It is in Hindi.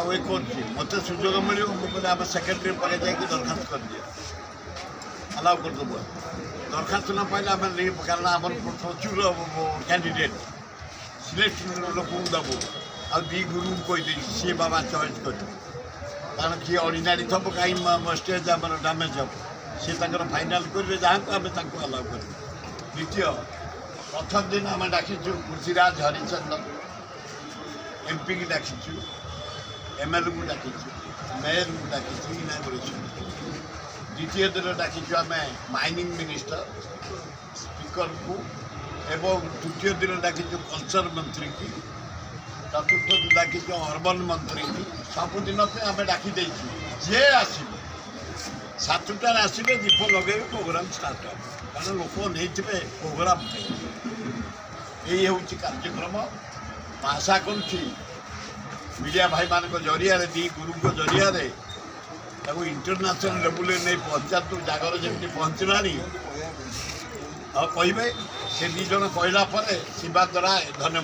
वे मत सुजोग मिले मुझे आम सेक्रेटरी पाखे जाकि दरखास्त कर दिए अलाउ करदेबू दरखास्त न पाइले आम कारण आम प्रचुर कैंडिडेट सिलेक्शन लोक देवु आ दी गुरु कहीदे सी बाबा चॉइस कर कारण किए अर्डिनारी थब कहीं स्टेज आम डैमेज हम सी फाइनाल करेंगे जहाँ को आम अलाउ कर द्वितीय प्रथम दिन आम डाकीचु पृथ्वीराज हरिचंदन एमपी की डाकीचु एमएलए को डाकीचु मेयर को डाकीचु इनागुरेशन द्वितीय दिन डाकीचु आम माइनिंग मिनिस्टर स्पीकर को एवं तृतीय दिन डाकीचु कल्चर मंत्री की चतुर्थ दिन डाकीचु अर्बन मंत्री की सबुदिन आम डाकी जे आसो सातटार आसवे दीप लगे प्रोग्राम स्टार्ट हो कारण लोक नहीं प्रोग्राम यही हूँ कार्यक्रम आशा करुच्ची मीडिया भाई मान जरिया दी गुरु जरिया इंटरनेशनल लेवल नहीं पंचायत जगार जमी पहुँचला कहे से दी जन कहला शिवा द्वारा धन्यवाद।